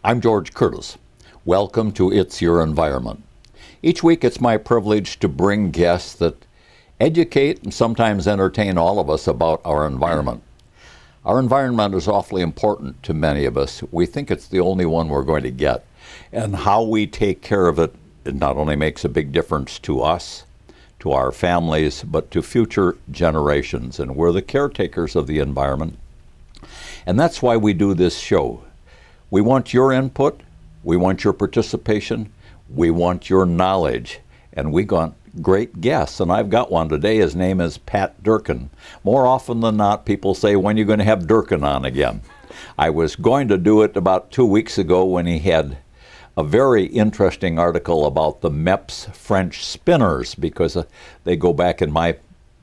I'm George Curtis. Welcome to It's Your Environment. Each week it's my privilege to bring guests that educate and sometimes entertain all of us about our environment. Our environment is awfully important to many of us. We think it's the only one we're going to get. And how we take care of it, it not only makes a big difference to us, to our families, but to future generations. And we're the caretakers of the environment. And that's why we do this show. We want your input, we want your participation, we want your knowledge, and we got great guests, and I've got one today. His name is Pat Durkin. More often than not, people say, when are you going to have Durkin on again? I was going to do it about 2 weeks ago when he had a very interesting article about the MEPS French spinners, because they go back in my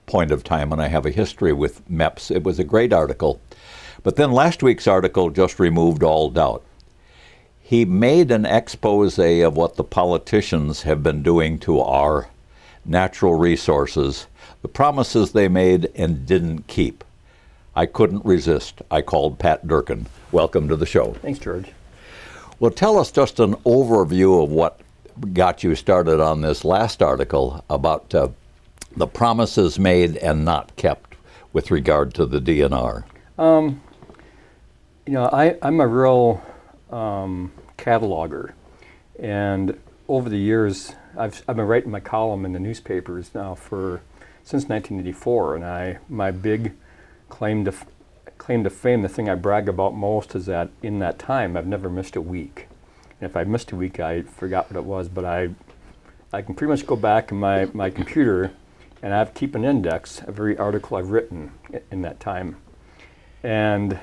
point of time, and I have a history with MEPS. It was a great article. But then last week's article just removed all doubt. He made an expose of what the politicians have been doing to our natural resources, the promises they made and didn't keep. I couldn't resist. I called Pat Durkin. Welcome to the show. Thanks, George. Well, tell us just an overview of what got you started on this last article about the promises made and not kept with regard to the DNR. I'm a real cataloger, and over the years, I've been writing my column in the newspapers now since 1984, and my big claim to fame, the thing I brag about most, is that in that time I've never missed a week. And if I missed a week, I forgot what it was, but I can pretty much go back in my computer, and I keep an index of every article I've written in that time. And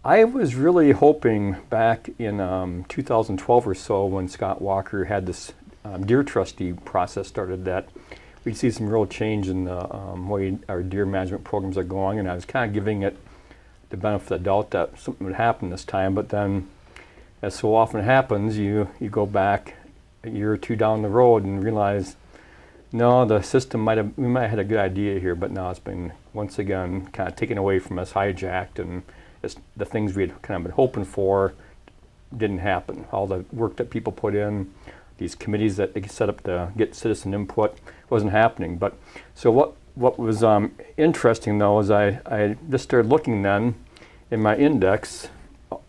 I was really hoping back in 2012 or so, when Scott Walker had this deer trustee process started, that we'd see some real change in the way our deer management programs are going, and I was kind of giving it the benefit of the doubt that something would happen this time. But then, as so often happens, you go back a year or two down the road and realize, no, the system we might have had a good idea here, but now it's been once again kind of taken away from us, hijacked, and the things we had kind of been hoping for didn't happen. All the work that people put in, these committees that they set up to get citizen input, wasn't happening. But so what was interesting though is I just started looking then in my index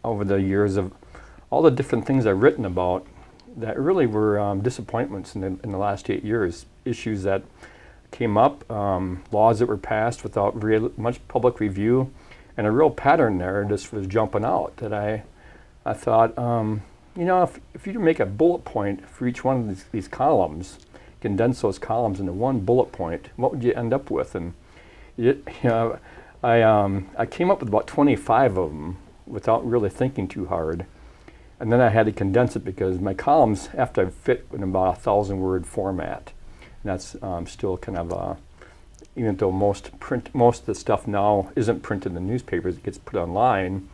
over the years of all the different things I've written about that really were disappointments in the last 8 years, issues that came up, laws that were passed without very much public review. And a real pattern there just was jumping out, that I thought, if you make a bullet point for each one of these columns, condense those columns into one bullet point, what would you end up with? And I came up with about 25 of them without really thinking too hard. And then I had to condense it because my columns have to fit in about 1,000-word format. And that's still kind of even though most of the stuff now isn't printed in the newspapers, it gets put online.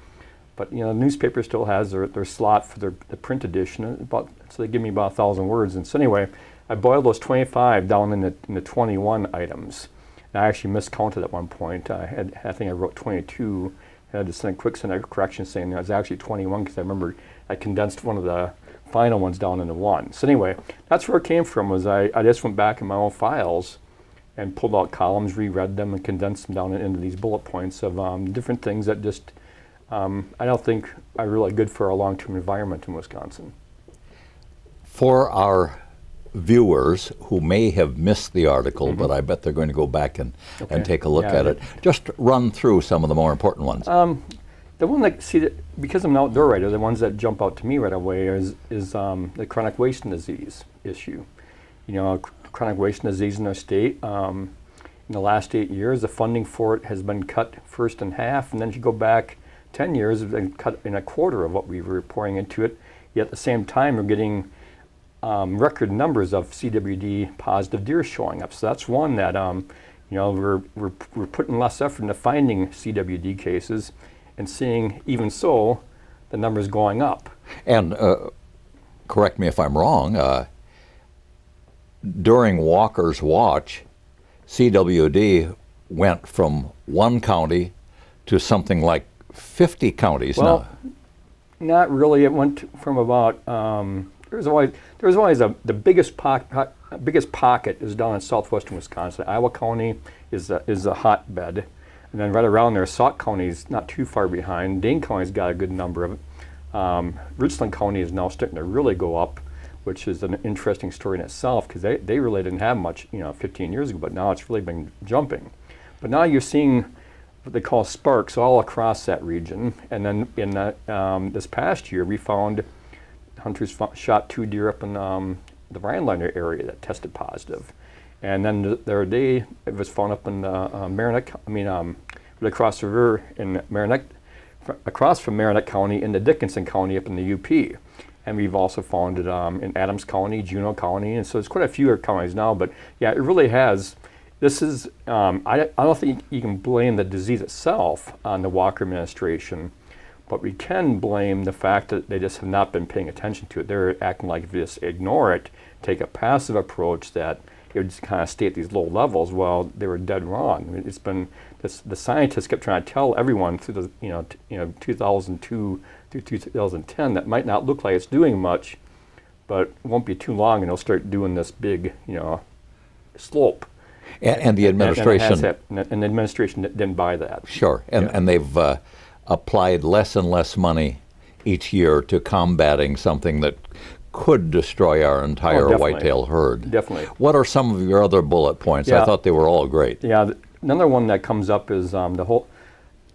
But the newspaper still has their slot for the print edition, so they give me about 1,000 words. And so anyway, I boiled those 25 down in the 21 items. And I actually miscounted at one point. I think I wrote 22. I had to send a quick correction saying it was actually 21, because I remember I condensed one of the final ones down into one. So anyway, that's where it came from. Was I just went back in my own files and pulled out columns, reread them, and condensed them down into these bullet points of different things that just I don't think are really good for our long-term environment in Wisconsin. For our viewers who may have missed the article, but I bet they're going to go back and take a look at it, just run through some of the more important ones. The one because I'm an outdoor writer, the ones that jump out to me right away is the chronic wasting disease issue. Chronic wasting disease in our state. In the last 8 years, the funding for it has been cut first in half, and then if you go back 10 years, it's been cut in a quarter of what we were pouring into it. Yet at the same time, we're getting record numbers of CWD positive deer showing up. So that's one that we're putting less effort into finding CWD cases, and seeing even so the numbers going up. And correct me if I'm wrong. During Walker's watch, CWD went from one county to something like 50 counties now. Not really. It went from about there was always the biggest pocket is down in southwestern Wisconsin. Iowa County is a hotbed, and then right around there, Sauk County is not too far behind. Dane County's got a good number of it. Richland County is now starting to really go up, which is an interesting story in itself because they really didn't have much 15 years ago, but now it's really been jumping. But now you're seeing what they call sparks all across that region. And then in this past year, we found hunters shot 2 deer up in the Rhinelander area that tested positive. And then the other day, it was found up in right across the river in Merrimack, across from Merrimack County into Dickinson County up in the UP. And we've also found it in Adams County, Juneau County, and so there's quite a few counties now. But yeah, it really has. This is, I don't think you can blame the disease itself on the Walker administration, but we can blame the fact that they just have not been paying attention to it. They're acting like if you just ignore it, take a passive approach that it would just kind of stay at these low levels. Well, they were dead wrong. I mean, it's been the scientists kept trying to tell everyone through the 2002 through 2010 that might not look like it's doing much, but it won't be too long and it'll start doing this big slope. And the administration and the administration didn't buy that. Sure, and they've applied less and less money each year to combating something that could destroy our entire whitetail herd. Definitely. What are some of your other bullet points? I thought they were all great. Yeah, another one that comes up is the whole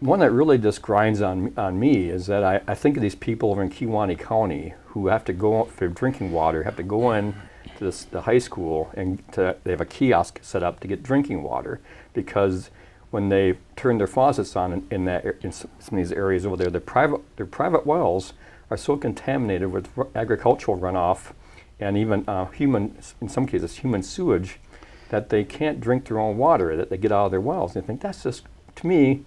one that really just grinds on me is that I think of these people over in Kewaunee County who have to go for drinking water, have to go in to the high school and they have a kiosk set up to get drinking water because when they turn their faucets on in some of these areas over there, their private wells are so contaminated with agricultural runoff and even in some cases human sewage that they can't drink their own water that they get out of their wells. And I think that's just, to me,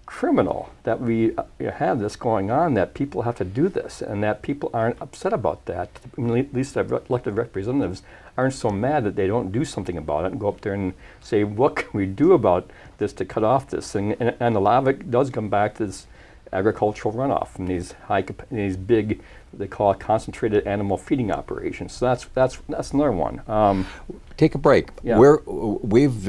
criminal that we have this going on, that people have to do this and that people aren't upset about that. I mean, at least our elected representatives aren't so mad that they don't do something about it and go up there and say, what can we do about this to cut off this thing? And a lot of it does come back to this agricultural runoff from these big, they call it concentrated animal feeding operations. So that's another one. Take a break. Yeah. We've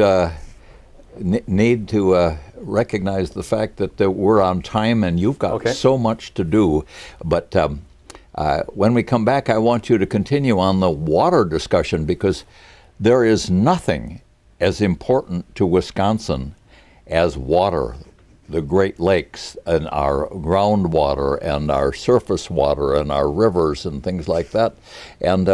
need to recognize the fact that we're on time and you've got so much to do. But when we come back, I want you to continue on the water discussion because there is nothing as important to Wisconsin as water, the Great Lakes and our groundwater and our surface water and our rivers and things like that. And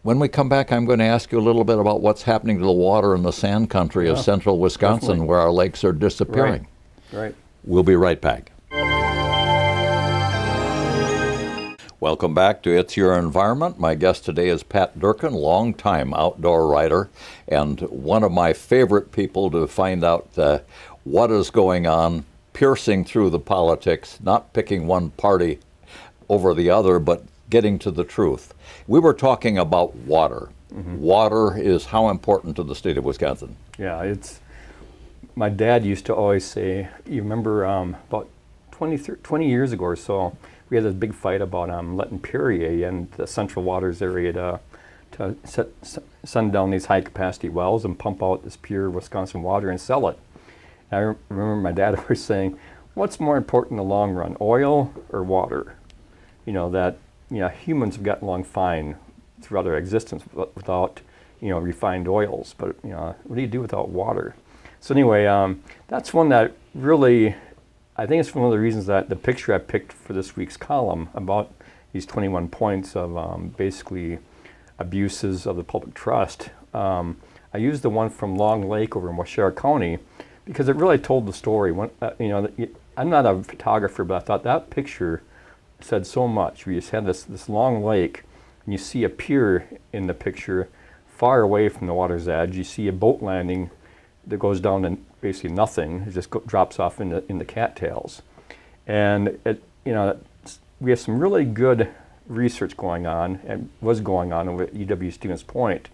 when we come back, I'm going to ask you a little bit about what's happening to the water in the sand country of central Wisconsin, definitely, where our lakes are disappearing. Right. We'll be right back. Welcome back to It's Your Environment. My guest today is Pat Durkin, longtime outdoor writer, and one of my favorite people to find out what is going on, piercing through the politics, not picking one party over the other, but getting to the truth. We were talking about water. Mm-hmm. Water is how important to the state of Wisconsin. Yeah, my dad used to always say, you remember about 20 years ago or so, we had this big fight about letting Perrier and the Central Waters area to send down these high capacity wells and pump out this pure Wisconsin water and sell it. And I remember my dad always saying, what's more important in the long run, oil or water? Humans have gotten along fine throughout their existence without, refined oils. But, what do you do without water? So anyway, that's one that really, I think it's one of the reasons that the picture I picked for this week's column about these 21 points of basically abuses of the public trust. I used the one from Long Lake over in Washara County because it really told the story. I'm not a photographer, but I thought that picture said so much. We just had this long lake, and you see a pier in the picture far away from the water's edge. You see a boat landing that goes down to basically nothing. It just drops off in the cattails. And we have some really good research going on, and was going on over at UW Stevens Point,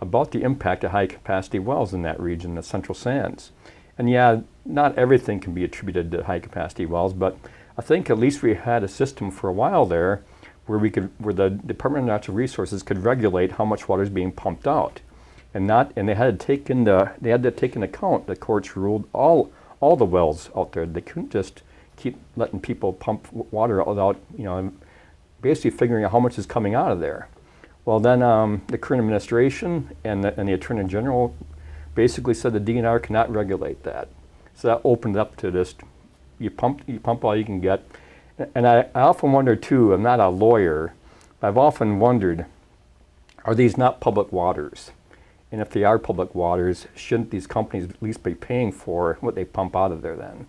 about the impact of high capacity wells in that region, the Central Sands. And yeah, not everything can be attributed to high capacity wells, but I think at least we had a system for a while there where the Department of Natural Resources could regulate how much water is being pumped out, and they had to take into account, the courts ruled, all the wells out there. They couldn't just keep letting people pump water out without, basically figuring out how much is coming out of there. Well, then the current administration and the Attorney General basically said the DNR cannot regulate that. So that opened up to this, you pump all you can get. And I often wonder too, I'm not a lawyer, but I've often wondered, are these not public waters? And if they are public waters, shouldn't these companies at least be paying for what they pump out of there then?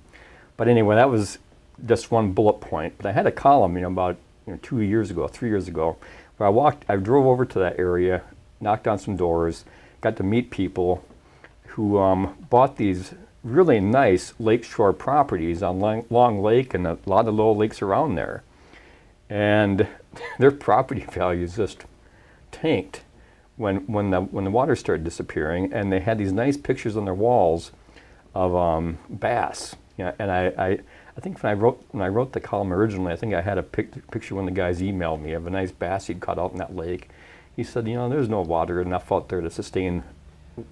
But anyway, that was just one bullet point. But I had a column, about 3 years ago, where I drove over to that area, knocked on some doors, got to meet people who bought these really nice lakeshore properties on Long Lake and a lot of little lakes around there. And their property values just tanked when the water started disappearing, and they had these nice pictures on their walls of bass. And I think when I wrote the column originally, I think I had a picture when the guys emailed me of a nice bass he'd caught out in that lake. He said, there's no water enough out there to sustain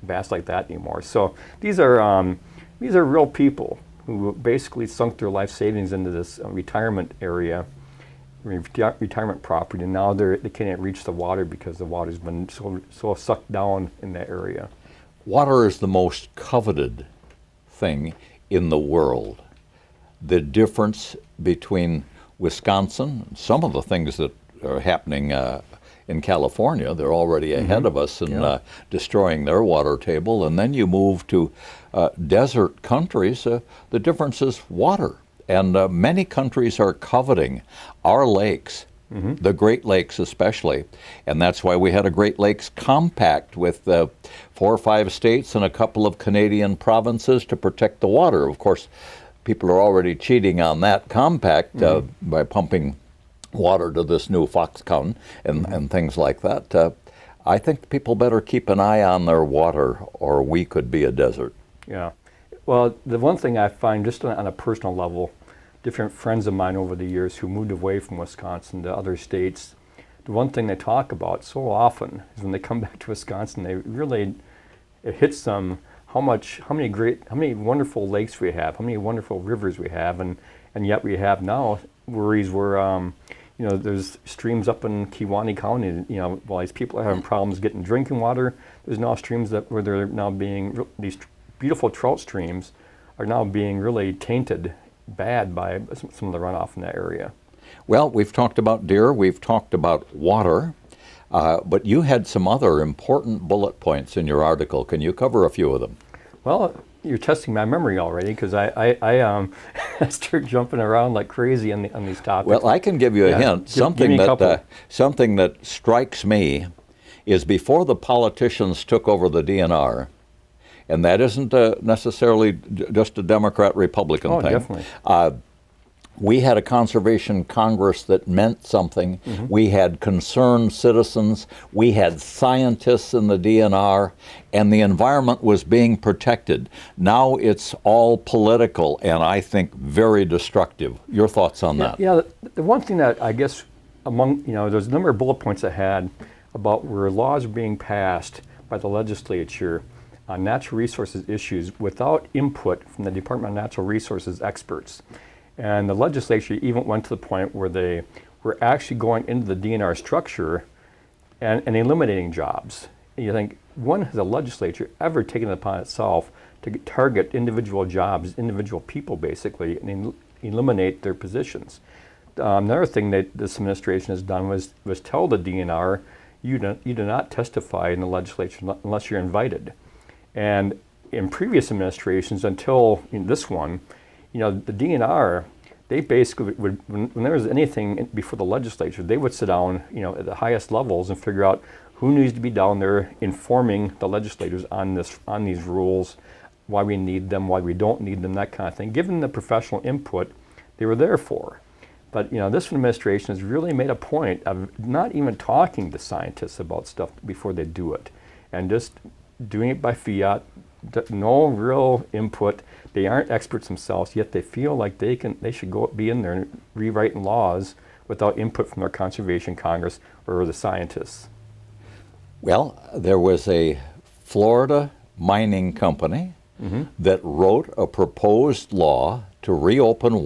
bass like that anymore. So these are real people who basically sunk their life savings into this retirement area, retirement property, and now they can't reach the water because the water's been so sucked down in that area. Water is the most coveted thing in the world. The difference between Wisconsin, some of the things that are happening in California, they're already ahead of us in destroying their water table, and then you move to desert countries, the difference is water. And many countries are coveting our lakes, the Great Lakes especially, and that's why we had a Great Lakes Compact with 4 or 5 states and a couple of Canadian provinces to protect the water. Of course, people are already cheating on that compact by pumping water to this new Foxconn and things like that. I think people better keep an eye on their water, or we could be a desert. Yeah. Well, the one thing I find, just on a personal level, different friends of mine over the years who moved away from Wisconsin to other states, the one thing they talk about so often is when they come back to Wisconsin, it hits them how many wonderful lakes we have, how many wonderful rivers we have, and yet we have now worries where there's streams up in Kewaunee County. While these people are having problems getting drinking water, there's now streams where they're now being, these beautiful trout streams are now being really tainted bad by some of the runoff in that area. Well, we've talked about deer, we've talked about water, but you had some other important bullet points in your article. Can you cover a few of them? Well, you're testing my memory already, because I start jumping around like crazy on these topics. Well, I can give you a hint. Something that strikes me is before the politicians took over the DNR, and that isn't necessarily just a Democrat-Republican thing. Definitely. We had a conservation Congress that meant something. We had concerned citizens. We had scientists in the DNR, and the environment was being protected. Now it's all political, and I think very destructive. Your thoughts on that? Yeah, the one thing that I guess there's a number of bullet points I had about where laws are being passed by the legislature on natural resources issues without input from the Department of Natural Resources experts. And the legislature even went to the point where they were actually going into the DNR structure and eliminating jobs. And you think, when has the legislature ever taken it upon itself to target individual jobs, individual people basically, and eliminate their positions? Another thing that this administration has done was tell the DNR, you do not testify in the legislature unless you're invited. And in previous administrations, until this one, the DNR, they basically would, when there was anything before the legislature, they would sit down, at the highest levels and figure out who needs to be down there informing the legislators on these rules, why we need them, why we don't need them, that kind of thing. Given the professional input they were there for. But this administration has really made a point of not even talking to scientists about stuff before they do it, and just doing it by fiat, no real input. They aren't experts themselves, yet they feel like they should be in there and rewriting laws without input from their conservation Congress or the scientists. Well, there was a Florida mining company that wrote a proposed law to reopen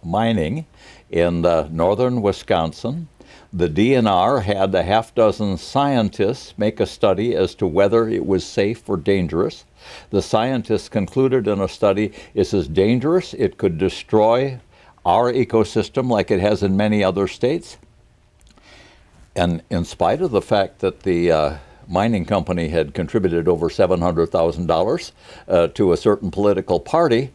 mining in northern Wisconsin. The DNR had a half dozen scientists make a study as to whether it was safe or dangerous. The scientists concluded in a study it's as dangerous, it could destroy our ecosystem like it has in many other states. And in spite of the fact that the mining company had contributed over $700,000 to a certain political party,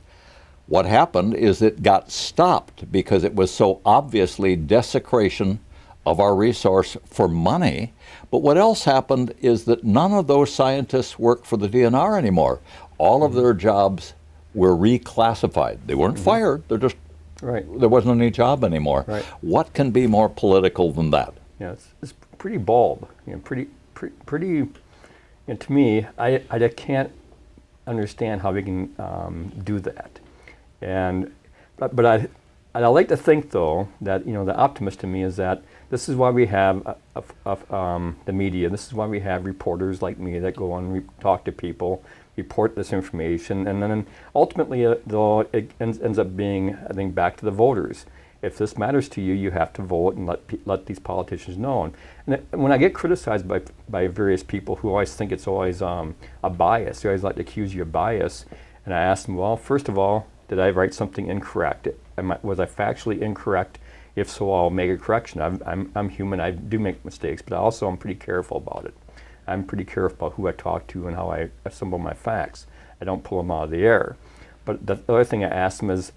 what happened is it got stopped because it was so obviously desecration of our resource for money. But what else happened is that none of those scientists work for the DNR anymore. All of their jobs were reclassified. They weren't fired, they're just, there wasn't any job anymore. What can be more political than that? Yeah, it's pretty bold, pretty, and to me, I can't understand how we can do that. But I like to think, though, that the optimist in me is that this is why we have the media. This is why we have reporters like me that go and talk to people, report this information, and then ultimately, though, it ends up being, I think, back to the voters. If this matters to you, you have to vote and let these politicians know. And when I get criticized by various people who always think it's always a bias, they always like to accuse you of bias, and I ask them, well, first of all, did I write something incorrect? Was I factually incorrect? If so, I'll make a correction. I'm human. I do make mistakes, but also I'm pretty careful about it. I'm pretty careful about who I talk to and how I assemble my facts. I don't pull them out of the air. But the other thing I ask them is,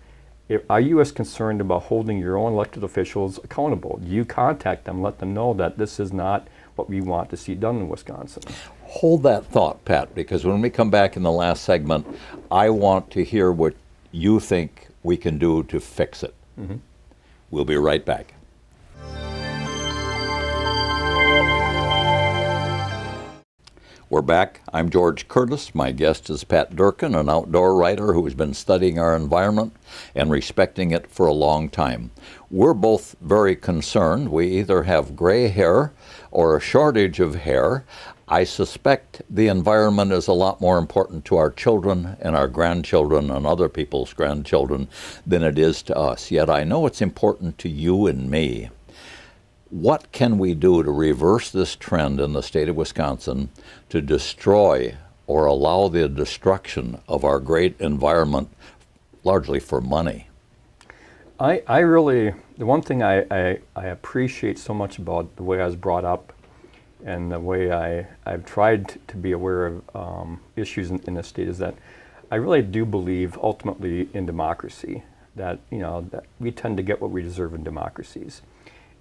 are you as concerned about holding your own elected officials accountable? Do you contact them, let them know that this is not what we want to see done in Wisconsin? Hold that thought, Pat, because when we come back in the last segment, I want to hear what you think we can do to fix it. We'll be right back. We're back. I'm George Curtis. My guest is Pat Durkin, an outdoor writer who has been studying our environment and respecting it for a long time. We're both very concerned. We either have gray hair or a shortage of hair. I suspect the environment is a lot more important to our children and our grandchildren and other people's grandchildren than it is to us. Yet I know it's important to you and me. What can we do to reverse this trend in the state of Wisconsin to destroy or allow the destruction of our great environment largely for money? I really, the one thing I appreciate so much about the way I was brought up and the way I've tried to be aware of issues in the state is that I really do believe ultimately in democracy, that that we tend to get what we deserve in democracies.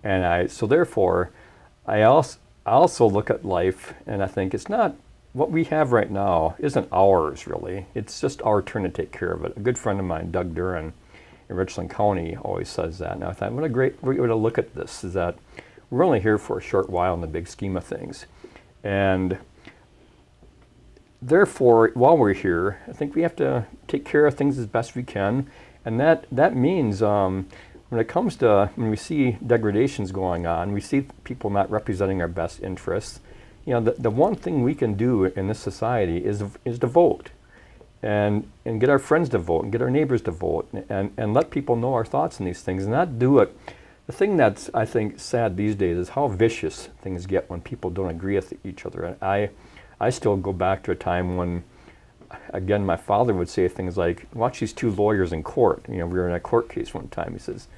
And so therefore, I also look at life and I think it's not, what we have right now isn't ours really. It's just our turn to take care of it. A good friend of mine, Doug Durkin, in Richland County always says that. And I thought, what a great way to look at this is that we're only here for a short while in the big scheme of things. And therefore, while we're here, I think we have to take care of things as best we can. And that means when it comes to, when we see degradations going on, we see people not representing our best interests, the one thing we can do in this society is to vote and get our friends to vote and get our neighbors to vote and let people know our thoughts on these things and not do it. The thing that's, I think, sad these days is how vicious things get when people don't agree with each other. And I still go back to a time when, again, my father would say things like, watch these two lawyers in court. We were in a court case one time. He says,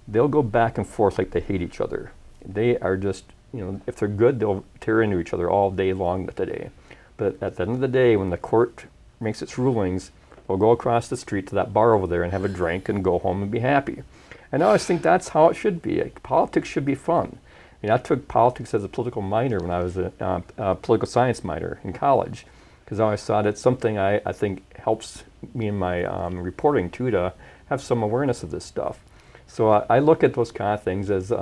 they'll go back and forth like they hate each other. They are just, if they're good, they'll tear into each other all day long today. But at the end of the day, when the court makes its rulings, they'll go across the street to that bar over there and have a drink and go home and be happy. And I always think that's how it should be. Politics should be fun. I took politics as a political minor when I was a political science minor in college, because I always thought it's something I think helps me in my reporting too, to have some awareness of this stuff. So I look at those kind of things as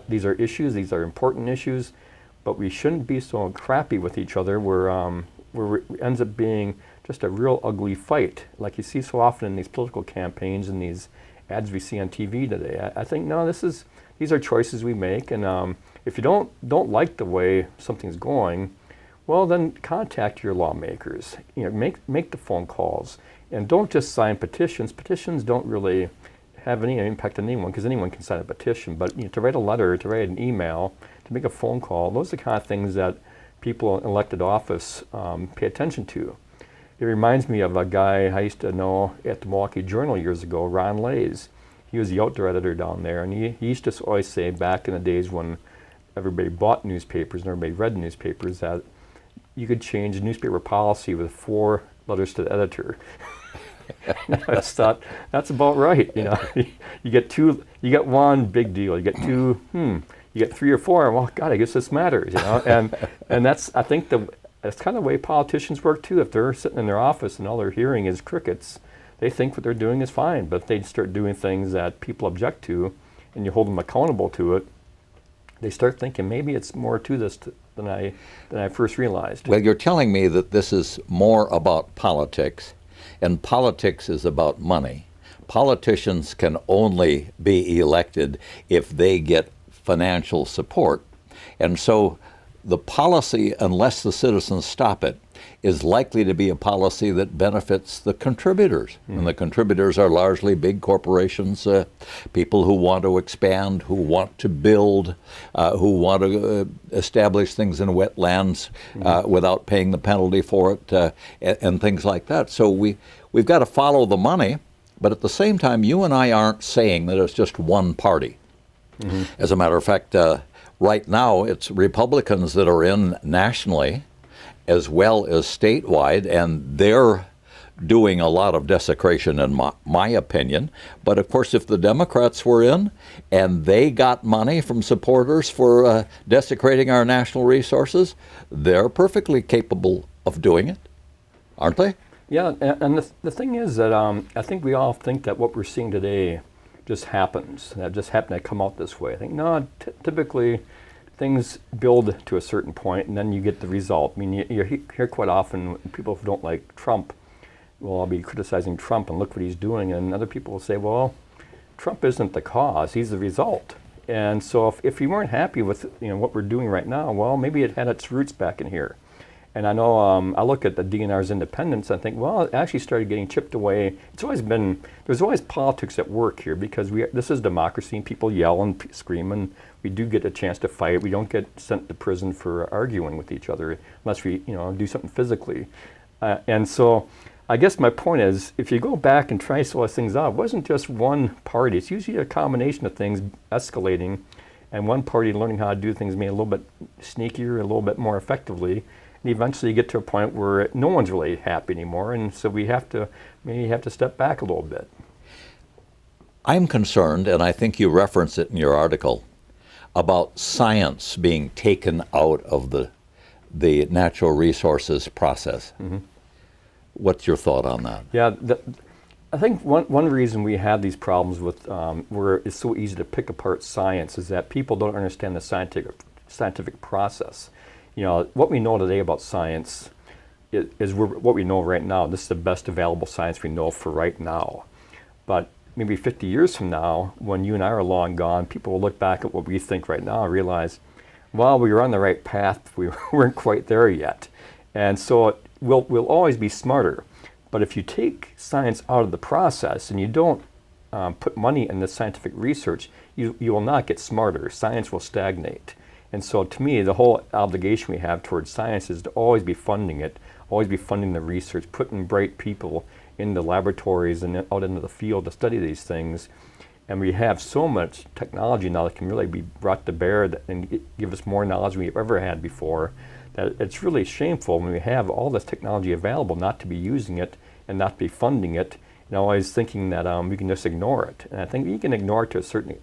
these are issues, these are important issues, but we shouldn't be so crappy with each other where it ends up being just a real ugly fight, like you see so often in these political campaigns and these ads we see on TV today. I think no, these are choices we make, and if you don't like the way something's going, well, then contact your lawmakers. Make the phone calls, and don't just sign petitions. Petitions don't really have any impact on anyone, because anyone can sign a petition. But to write a letter, to write an email, to make a phone call, those are the kind of things that people in elected office pay attention to. It reminds me of a guy I used to know at the Milwaukee Journal years ago, Ron Lays. He was the outdoor editor down there, and he used to always say back in the days when everybody bought newspapers and everybody read newspapers that you could change newspaper policy with 4 letters to the editor. I just thought, that's about right. You get 2, you get 1, big deal. You get 2, you get 3 or 4, well, God, I guess this matters, And that's, I think, that's kind of the way politicians work too. If they're sitting in their office and all they're hearing is crickets, they think what they're doing is fine. But if they start doing things that people object to, and you hold them accountable to it, they start thinking maybe it's more to this than I first realized. Well, you're telling me that this is more about politics, and politics is about money. Politicians can only be elected if they get financial support. And so the policy, unless the citizens stop it, is likely to be a policy that benefits the contributors. And the contributors are largely big corporations, people who want to expand, who want to build, who want to establish things in wetlands without paying the penalty for it, and things like that. So we've got to follow the money, but at the same time, you and I aren't saying that it's just one party. As a matter of fact, right now, it's Republicans that are in nationally as well as statewide, and they're doing a lot of desecration in my opinion. But of course, if the Democrats were in and they got money from supporters for desecrating our national resources, they're perfectly capable of doing it, aren't they? Yeah, and the thing is that I think we all think that what we're seeing today just happens. That just happened to come out this way. I think, no, typically things build to a certain point, and then you get the result. I mean, you hear quite often people who don't like Trump, well, I'll be criticizing Trump and look what he's doing, and other people will say, well, Trump isn't the cause, he's the result. And so if you weren't happy with what we're doing right now, well, maybe it had its roots back in here. And I know I look at the DNR's independence and think, well, it actually started getting chipped away. It's always been, there's always politics at work here, because this is democracy, and people yell and scream, and we do get a chance to fight. We don't get sent to prison for arguing with each other unless we do something physically. And so I guess my point is, if you go back and try to sort things out, it wasn't just one party. It's usually a combination of things escalating, and one party learning how to do things maybe a little bit sneakier, a little bit more effectively. And eventually you get to a point where no one's really happy anymore, and so we have to step back a little bit. I'm concerned, and I think you reference it in your article, about science being taken out of the natural resources process. What's your thought on that? Yeah, I think one reason we have these problems with where it's so easy to pick apart science is that people don't understand the scientific process. What we know today about science is what we know right now. This is the best available science we know for right now. But maybe 50 years from now, when you and I are long gone, people will look back at what we think right now and realize, well, we were on the right path. We weren't quite there yet. And so we'll always be smarter. But if you take science out of the process and you don't put money in the scientific research, you will not get smarter. Science will stagnate. And so to me, the whole obligation we have towards science is to always be funding it, always be funding the research, putting bright people in the laboratories and out into the field to study these things. And we have so much technology now that can really be brought to bear and give us more knowledge than we've ever had before, that it's really shameful when we have all this technology available not to be using it and not to be funding it, and always thinking that we can just ignore it. And I think you can ignore it to a certain,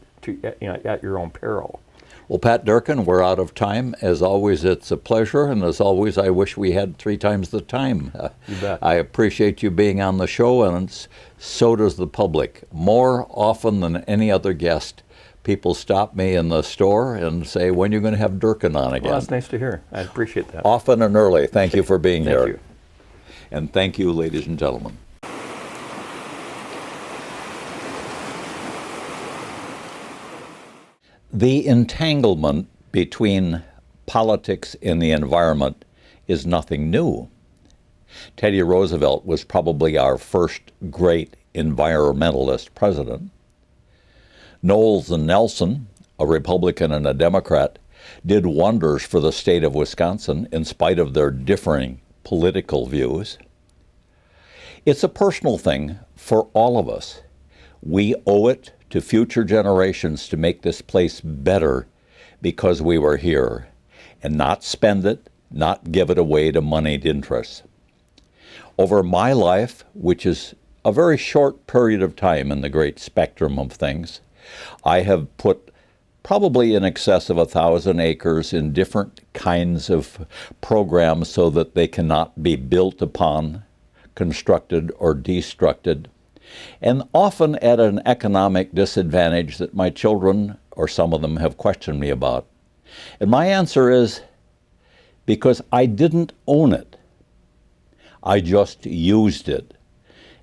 at your own peril. Well, Pat Durkin, we're out of time. As always, it's a pleasure, and as always, I wish we had 3 times the time. You bet. I appreciate you being on the show, and so does the public. More often than any other guest, people stop me in the store and say, when are you going to have Durkin on again? Well, that's nice to hear. I appreciate that. Often and early. Thank you for being here. Thank you. And thank you, ladies and gentlemen. The entanglement between politics and the environment is nothing new. Teddy Roosevelt was probably our first great environmentalist president. Knowles and Nelson, a Republican and a Democrat, did wonders for the state of Wisconsin in spite of their differing political views. It's a personal thing for all of us. We owe it to future generations to make this place better because we were here, and not spend it, not give it away to moneyed interests. Over my life, which is a very short period of time in the great spectrum of things, I have put probably in excess of 1,000 acres in different kinds of programs so that they cannot be built upon, constructed, or destructed, and often at an economic disadvantage that my children, or some of them, have questioned me about. And my answer is, because I didn't own it. I just used it,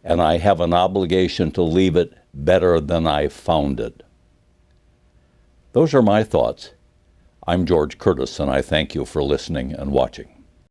and I have an obligation to leave it better than I found it. Those are my thoughts. I'm George Curtis, and I thank you for listening and watching.